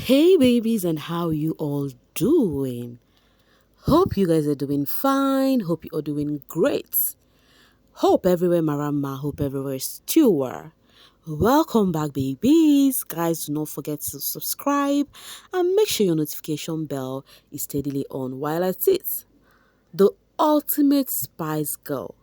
Hey babies, and how you all doing? Hope you guys are doing fine. Hope you are doing great. Hope everywhere marama, hope everywhere stewer. Welcome back babies. Guys, do not forget to subscribe and make sure your notification bell is steadily on while at it. The ultimate spice girl.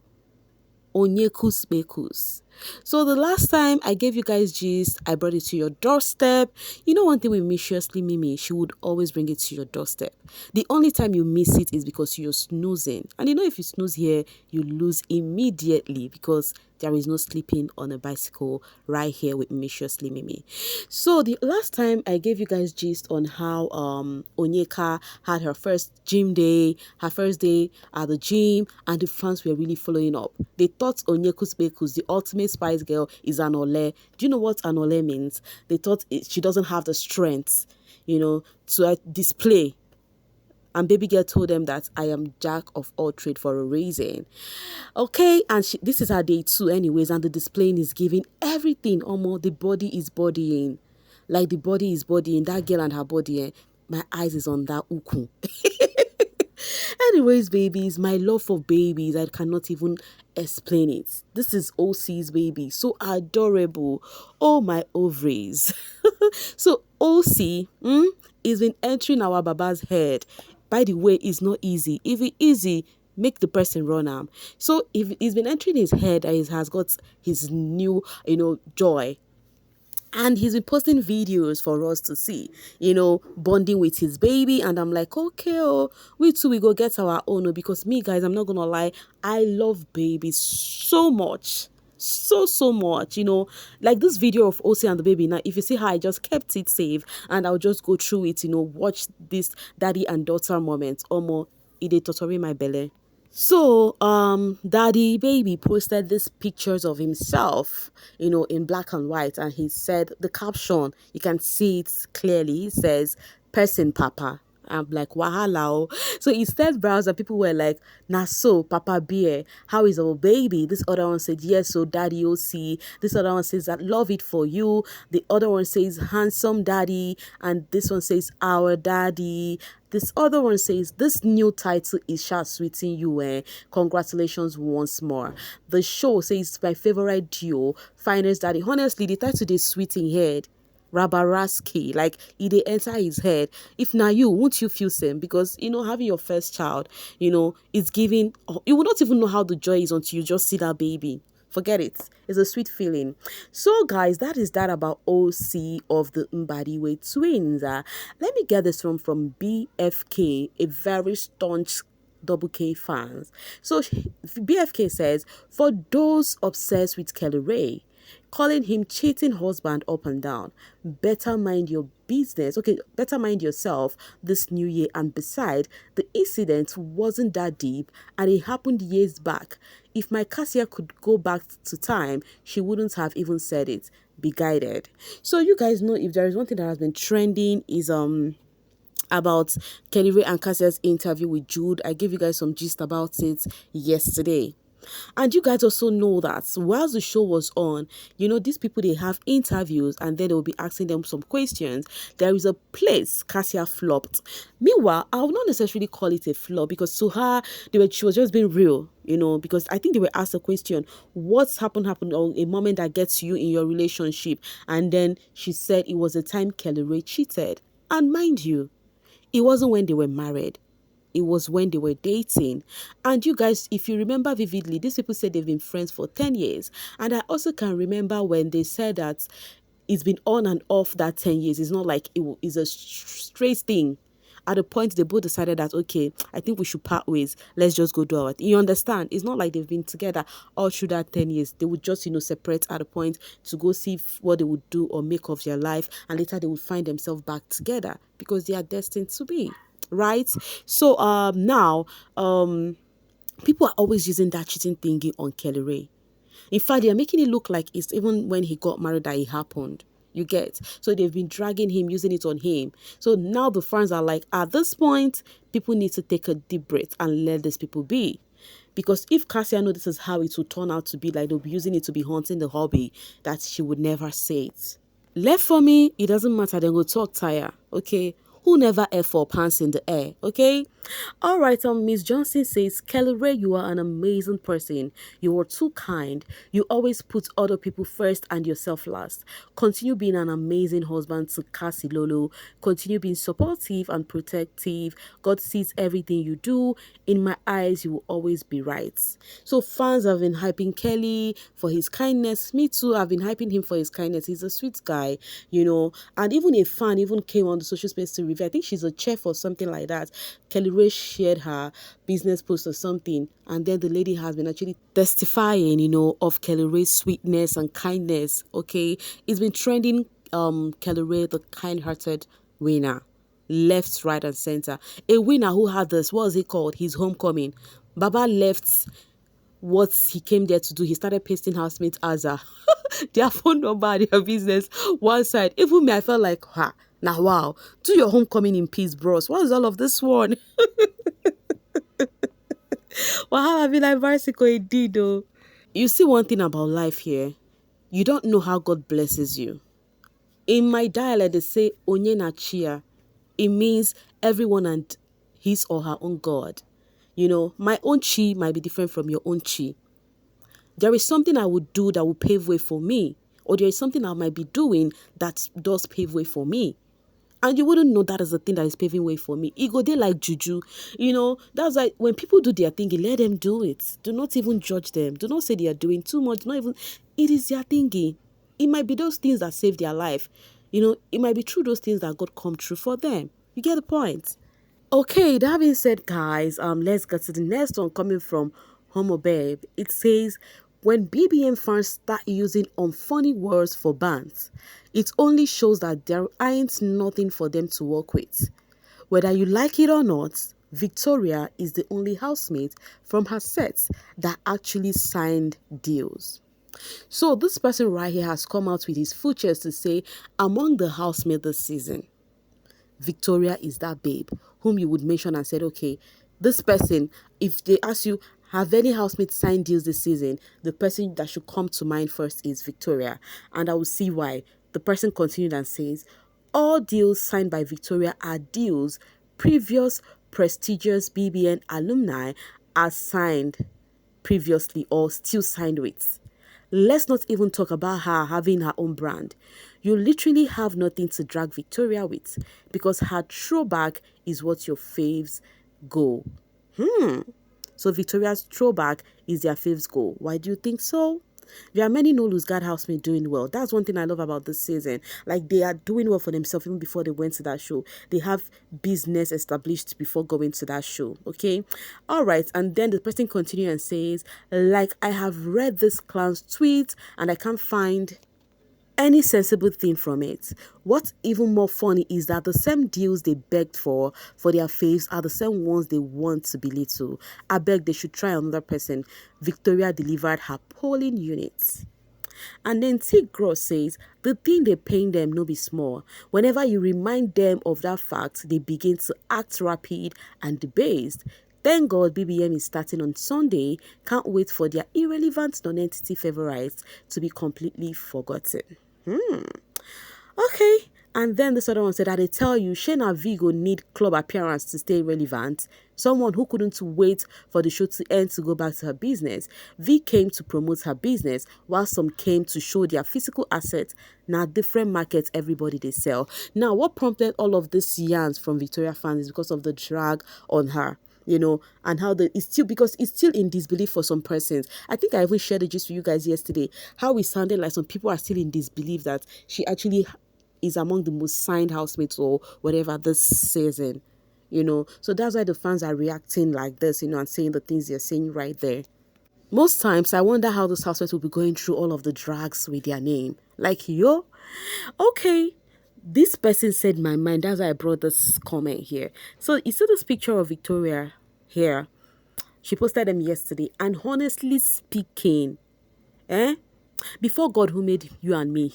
Onyekus Bekus. So the last time I gave you guys gist, I brought it to your doorstep. You know one thing with Miciously Mimi, she would always bring it to your doorstep. The only time you miss it is because you're snoozing. And you know if you snooze here, you lose immediately because there is no sleeping on a bicycle right here with Miciously Mimi. So the last time I gave you guys gist on how Onyeka had her first gym day, her first day at the gym, and the fans were really following up. They thought Onyekus Bekus, the ultimate spice girl, is an ole. Do you know what an ole means? They thought she doesn't have the strength, to display. And baby girl told them that I am jack of all trade for a reason. Okay, and this is her day 2 anyways, and the displaying is giving everything. Almost the body is bodying. Like the body is bodying. That girl and her body, my eyes is on that uku. Anyways, babies, my love for babies, I cannot even explain it. This is Ocee's baby. So adorable. Oh, my ovaries. So Ocee is been entering our baba's head. By the way, it's not easy. If it easy, make the person run arm. So if it's been entering his head, he has got his new, joy. And he's been posting videos for us to see, bonding with his baby. And I'm like, okay, we too, we go get our own. Because me, guys, I'm not going to lie, I love babies so much. So much, like this video of Ocee and the baby. Now, if you see how I just kept it safe and I'll just go through it, watch this daddy and daughter moment. Omo, it is totally my belly. So, daddy baby posted these pictures of himself, in black and white, and he said the caption, you can see it clearly. He says, "Person Papa." I'm like, wahala. Oh. So he said browser, people were like, nah, so Papa Beer, how is our baby? This other one said, yes, so Daddy Ocee. This other one says, I love it for you. The other one says, handsome daddy. And this one says, our daddy. This other one says, this new title is sha sweeting you, Congratulations once more. The show says, my favorite duo, finest daddy. Honestly, the title is sweeting head. Rabaraski, like it enter his head. If now you won't you feel same? Because having your first child, it's giving, you will not even know how the joy is until you just see that baby. Forget it. It's a sweet feeling. So guys, that is that about Ocee of the Mbadiwe twins. Let me get this from BFK, a very staunch double K fans. So BFK says, for those obsessed with Kellyrae, calling him cheating husband up and down, better mind your business. Okay, better mind yourself this new year. And beside, the incident wasn't that deep and it happened years back. If my Cassia could go back to time, she wouldn't have even said it. Be guided. So you guys know, if there is one thing that has been trending is about Kellyrae and Cassia's interview with Jude. I gave you guys some gist about it yesterday. And you guys also know that whilst the show was on, these people, they have interviews and then they will be asking them some questions. There is a place Cassia flopped. Meanwhile, I would not necessarily call it a flop because to her, she was just being real, because I think they were asked a question, what's happened or a moment that gets you in your relationship? And then she said it was the time Kellyrae cheated. And mind you, it wasn't when they were married. It was when they were dating. And you guys, if you remember vividly, these people said they've been friends for 10 years. And I also can remember when they said that it's been on and off that 10 years. It's not like it is a straight thing. At a point, they both decided that, okay, I think we should part ways. Let's just go do our thing. You understand? It's not like they've been together all through that 10 years. They would just, separate at a point to go see what they would do or make of their life. And later they would find themselves back together because they are destined to be. Right? So now people are always using that cheating thingy on Kellyrae. In fact, they are making it look like it's even when he got married that it happened. You get? So they've been dragging him, using it on him. So now the fans are like, at this point, people need to take a deep breath and let these people be. Because if Cassia knows this is how it will turn out to be, like they'll be using it to be haunting the hobby, that she would never say it. Left for me, it doesn't matter, then go talk tire, okay? Who never air for pants in the air, okay? All right, Miss Johnson says, Kellyrae, you are an amazing person. You are too kind. You always put other people first and yourself last. Continue being an amazing husband to Cassie Lolo. Continue being supportive and protective. God sees everything you do. In my eyes, you will always be right. So fans have been hyping Kelly for his kindness. Me too, I've been hyping him for his kindness. He's a sweet guy, you know. And even a fan even came on the social space to review. I think she's a chef or something like that. Kellyrae shared her business post or something, and then the lady has been actually testifying, of Kellyrae's sweetness and kindness. Okay, it's been trending. Kellyrae, the kind-hearted winner, left, right, and center. A winner who had this, what was it called? His homecoming. Baba left what he came there to do. He started pasting housemates as their phone number and their business one side. Even me, I felt like, now wow, do your homecoming in peace, bros. What is all of this one? Well, how have you like bicycle indeed though? You see one thing about life here. You don't know how God blesses you. In my dialect, they say onye na chia. It means everyone and his or her own God. My own chi might be different from your own chi. There is something I would do that will pave way for me, or there is something I might be doing that does pave way for me. And you wouldn't know that is the thing that is paving way for me. Ego, they like juju. That's why when people do their thingy, let them do it. Do not even judge them. Do not say they are doing too much. Not even, it is their thingy. It might be those things that save their life. It might be through those things that God come true for them. You get the point? Okay, that being said, guys, let's get to the next one coming from Homo Babe. It says, when BBM fans start using unfunny words for bands, it only shows that there ain't nothing for them to work with. Whether you like it or not, Victoria is the only housemate from her set that actually signed deals. So this person right here has come out with his futures to say, among the housemates this season, Victoria is that babe whom you would mention and said, okay, this person, if they ask you, have any housemates signed deals this season? The person that should come to mind first is Victoria. And I will see why. The person continued and says, all deals signed by Victoria are deals previous prestigious BBN alumni are signed previously or still signed with. Let's not even talk about her having her own brand. You literally have nothing to drag Victoria with because her throwback is what your faves go. So Victoria's throwback is their faves goal. Why do you think so? There are many no lose guard housemates doing well. That's one thing I love about this season. Like, they are doing well for themselves even before they went to that show. They have business established before going to that show. Okay? All right. And then the person continues and says, like, I have read this clown's tweet and I can't find any sensible thing from it. What's even more funny is that the same deals they begged for their faves are the same ones they want to belittle. I beg they should try another person. Victoria delivered her polling units. And then T. Gross says, the thing they paying them no be small. Whenever you remind them of that fact, they begin to act rapid and debased. Thank God BBM is starting on Sunday. Can't wait for their irrelevant non-entity favorites to be completely forgotten. Okay. And then this other one said that they tell you Shayna Vigo need club appearance to stay relevant. Someone who couldn't wait for the show to end to go back to her business. V came to promote her business while some came to show their physical assets. Now different markets everybody they sell. Now what prompted all of these yarns from Victoria fans is because of the drag on her. And how it's still in disbelief for some persons. I think I even shared the gist with you guys yesterday, how it sounded like some people are still in disbelief that she actually is among the most signed housemates or whatever this season, So that's why the fans are reacting like this, and saying the things they're saying right there. Most times, I wonder how those housemates will be going through all of the drags with their name. Like, okay. This person said my mind. That's why I brought this comment here. So you see this picture of Victoria here. She posted them yesterday. And honestly speaking, before God who made you and me.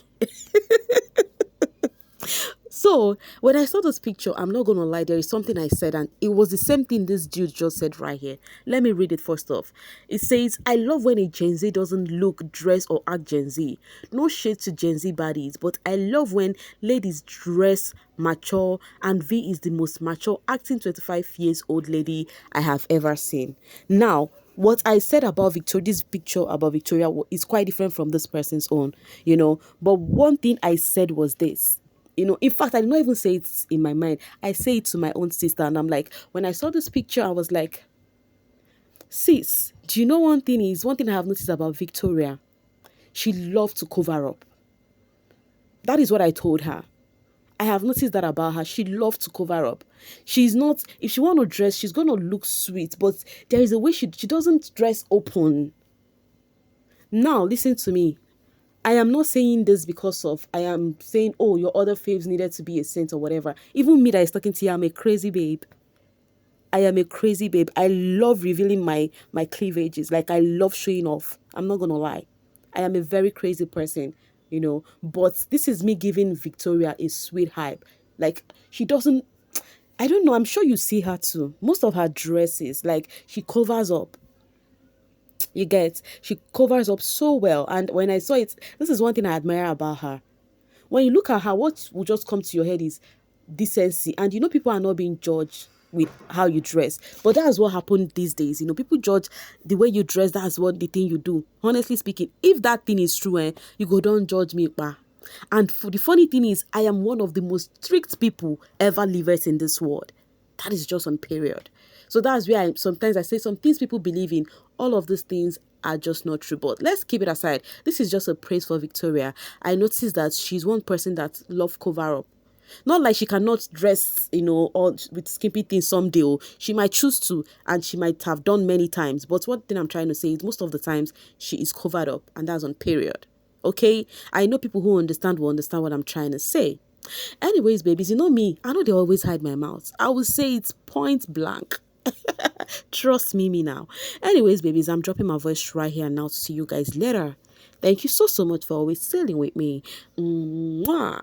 So when I saw this picture, I'm not gonna lie, there is something I said, and it was the same thing this dude just said right here. Let me read it first off. It says, I love when a Gen Z doesn't look, dress, or act Gen Z. No shade to Gen Z bodies, but I love when ladies dress mature, and V is the most mature acting 25 years old lady I have ever seen. Now, what I said about Victoria, this picture about Victoria is quite different from this person's own, But one thing I said was this. In fact, I did not even say it in my mind. I say it to my own sister, and I'm like, when I saw this picture, I was like, sis, do you know one thing I have noticed about Victoria? She loved to cover up. That is what I told her. I have noticed that about her. She loves to cover up. She's not, if she want to dress, she's going to look sweet, but there is a way she doesn't dress open. Now, listen to me. I am not saying this because of, I am saying, oh, your other faves needed to be a saint or whatever. Even me that is talking to you, I'm a crazy babe. I am a crazy babe. I love revealing my cleavages. Like, I love showing off. I'm not going to lie. I am a very crazy person, But this is me giving Victoria a sweet hype. Like, she doesn't, I don't know. I'm sure you see her too. Most of her dresses, like, she covers up. You get, she covers up so well. And when I saw it, this is one thing I admire about her. When you look at her, what will just come to your head is decency. And people are not being judged with how you dress. But that's what happened these days. People judge the way you dress. That's what the thing you do. Honestly speaking, if that thing is true, you go, don't judge me, pa. And the funny thing is, I am one of the most strict people ever lived in this world. That is just on period. So that's where sometimes I say some things people believe in. All of these things are just not true. But let's keep it aside. This is just a praise for Victoria. I noticed that she's one person that love cover up. Not like she cannot dress, all with skimpy things someday. She might choose to, and she might have done many times. But what thing I'm trying to say is most of the times she is covered up, and that's on period. Okay? I know people who understand will understand what I'm trying to say. Anyways, babies, you know me. I know they always hide my mouth. I will say it's point blank. Trust me now. Anyways, babies, I'm dropping my voice right here now to see you guys later. Thank you so much for always sailing with me. Mwah.